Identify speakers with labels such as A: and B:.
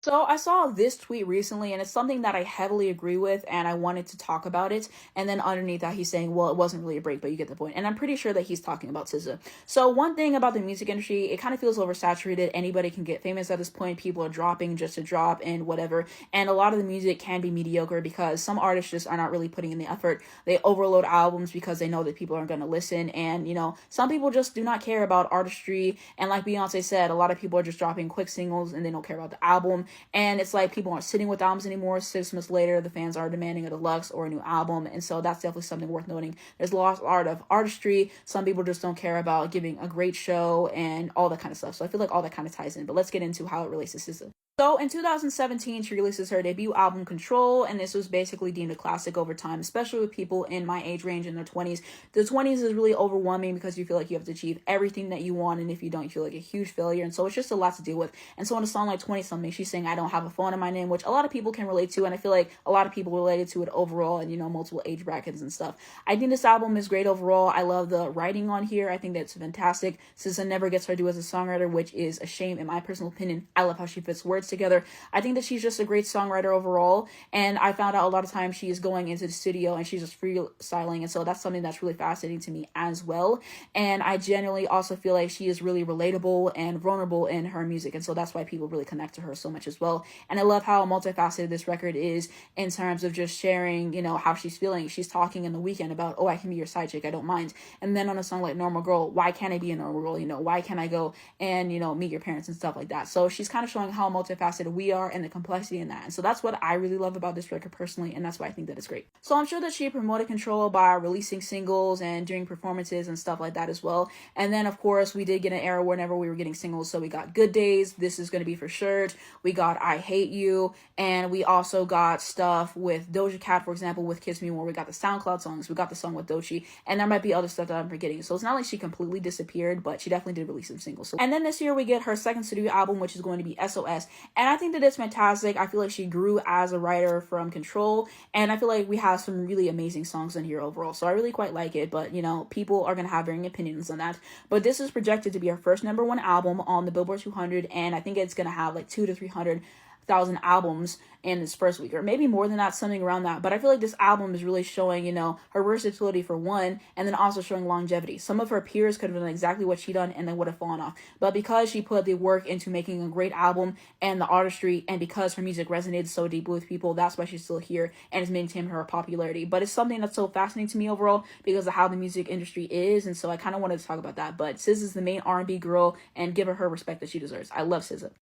A: So I saw this tweet recently, and it's something that I heavily agree with, and I wanted to talk about it. And then underneath that, he's saying, well, it wasn't really a break, but you get the point. And I'm pretty sure that he's talking about SZA. So one thing about the music industry, it kind of feels oversaturated. Anybody can get famous at this point. People are dropping just to drop and whatever. And a lot of the music can be mediocre because some artists just are not really putting in the effort. They overload albums because they know that people aren't going to listen. And, some people just do not care about artistry. And like Beyonce said, a lot of people are just dropping quick singles and they don't care about the album. And it's like people aren't sitting with albums anymore. 6 months later, the fans are demanding a deluxe or a new album. And so that's definitely something worth noting. There's lost art of artistry. Some people just don't care about giving a great show and all that kind of stuff. So I feel like all that kind of ties in. But let's get into how it relates to SZA. So in 2017, she releases her debut album Control, and this was basically deemed a classic over time, especially with people in my age range in their 20s. The 20s is really overwhelming because you feel like you have to achieve everything that you want, and if you don't, you feel like a huge failure, and so it's just a lot to deal with. And so in a song like 20-something, she's saying, I don't have a phone in my name, which a lot of people can relate to, and I feel like a lot of people related to it overall, and multiple age brackets and stuff. I think this album is great overall. I love the writing on here. I think that's fantastic. SZA never gets her due as a songwriter, which is a shame in my personal opinion. I love how she fits words together. I think that she's just a great songwriter overall, and I found out a lot of times she is going into the studio and she's just freestyling, and so that's something that's really fascinating to me as well. And I genuinely also feel like she is really relatable and vulnerable in her music, and so that's why people really connect to her so much as well. And I love how multifaceted this record is in terms of just sharing, how she's feeling. She's talking in The Weekend about, oh, I can be your side chick, I don't mind. And then on a song like Normal Girl, why can't I be a normal girl? Why can't I go and, meet your parents and stuff like that? So she's kind of showing how multifaceted we are and the complexity in that. And so that's what I really love about this record personally, and that's why I think that it's great. So I'm sure that she promoted Control by releasing singles and doing performances and stuff like that as well. And then of course we did get an era whenever we were getting singles. So we got Good Days, This Is Gonna Be For Sure, we got I Hate You, and we also got stuff with Doja Cat, for example, with Kiss Me More. We got the SoundCloud songs, we got the song with Doechii, and there might be other stuff that I'm forgetting. So it's not like she completely disappeared, but she definitely did release some singles. And then this year we get her second studio album, which is going to be SOS, and I think that it's fantastic. I feel like she grew as a writer from Control, and I feel like we have some really amazing songs in here overall, so I really quite like it. But people are gonna have varying opinions on that, but this is projected to be her first #1 album on the Billboard 200, and I think it's gonna have like 200 to 300,000 albums in its first week, or maybe more than that, something around that. But I feel like this album is really showing, her versatility for one, and then also showing longevity. Some of her peers could have done exactly what she done and they would have fallen off. But because she put the work into making a great album and the artistry, and because her music resonated so deeply with people, that's why she's still here and has maintained her popularity. But it's something that's so fascinating to me overall because of how the music industry is, and so I kind of wanted to talk about that. But SZA is the main R&B girl, and give her respect that she deserves. I love SZA.